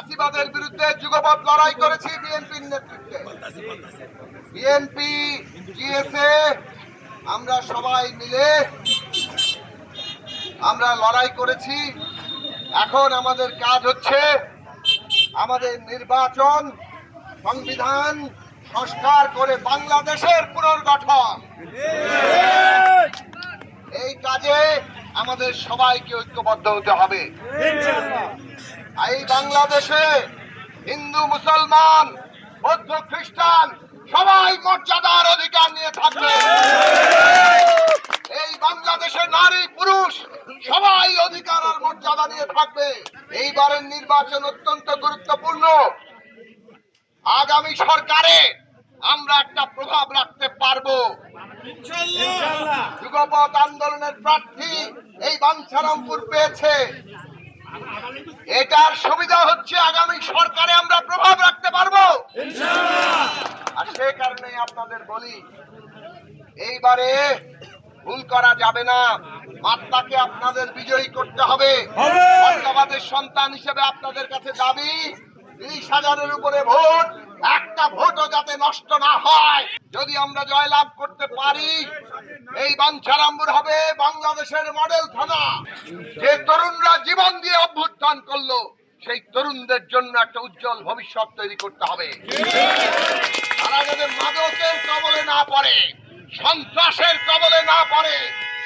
ফ্যাসিবাদের বিরুদ্ধে যুগপৎ লড়াই করেছি বিএনপির নেতৃত্বে। বিএনপি, জিএসএ, আমরা সবাই মিলে আমরা লড়াই করেছি। এখন আমাদের কাজ হচ্ছে আমাদের নির্বাচন, সংবিধান সংস্কার করে বাংলাদেশের পুনর্গঠন। এই কাজে আমাদের সবাইকে ঐক্যবদ্ধ হতে হবে। এই বাংলাদেশে হিন্দু, মুসলমান, বৌদ্ধ, খ্রিস্টান সবাই মর্যাদার অধিকার নিয়ে থাকবে। এই বাংলাদেশে নারী পুরুষ সবাই অধিকার আর মর্যাদা নিয়ে থাকবে। এইবারের নির্বাচন অত্যন্ত গুরুত্বপূর্ণ। আগামী সরকারে আমরা একটা প্রভাব রাখতে পারবো। যুগপৎ আন্দোলনের প্রার্থী এই বাঞ্ছারামপুর পেয়েছে। এটার সুবিধা হচ্ছে আগামী সরকারে আমরা প্রভাব রাখতে পারবো। আর সে কারণে আপনাদের বলি, এইবারে ভুল করা যাবে না। মাত্রাকে আপনাদের বিজয়ী করতে হবে। মর্যাদাবাদের সন্তান হিসেবে আপনাদের কাছে দাবি 30,000-এর উপরে ভোট, একটা ভোটও যাতে নষ্ট না হয়। যদি আমরা জয়লাভ করতে পারি, এই বাঞ্ছারামপুর হবে বাংলাদেশের মডেল থানা। যে তরুণরা জীবন দিয়ে অভ্যুত্থান করলো, সেই তরুণদের জন্য একটা উজ্জ্বল ভবিষ্যৎ তৈরি করতে হবে। তারা যাতে মাদকের কবলে না পড়ে, সন্ত্রাসের কবলে না পড়ে,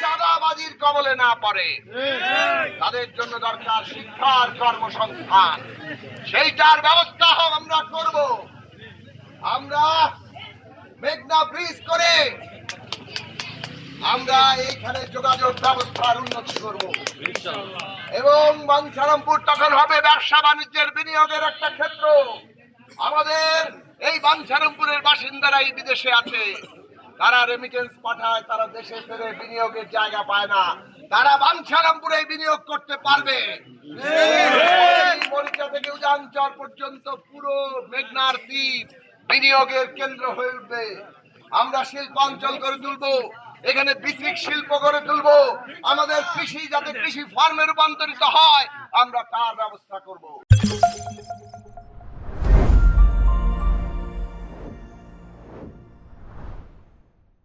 চাঁদাবাজির কবলে না পড়ে। তাদের জন্য দরকার শিক্ষার কর্মসংস্থান। সেইটার ব্যবস্থা আমরা করব। আমরা মেঘনা ব্রিজ করে আমরা এইখানে যোগাযোগ ব্যবস্থার উন্নতি করব এবং বাঞ্ছারামপুর তখন হবে ব্যবসা বাণিজ্যের বিনিয়োগের একটা ক্ষেত্র। আমাদের এই বাঞ্ছারামপুরের বাসিন্দারাই বিদেশে আছে, তারা রেমিটেন্স পাঠায়, তারা দেশে ফেরে বিনিয়োগের জায়গা পায় না। তারা বাঞ্ছারামপুরে বিনিয়োগ করতে পারবে। মরিচা থেকে উজানচর পর্যন্ত পুরো মেঘনার দ্বীপ বিনিয়োগের কেন্দ্র হয়ে উঠবে। আমরা শিল্পাঞ্চল করে তুলবো, এখানে বিসিক শিল্প গড়ে তুলবো। আমাদের কৃষি যাতে কৃষি ফার্মে রূপান্তরিত হয়, আমরা তার ব্যবস্থা করব।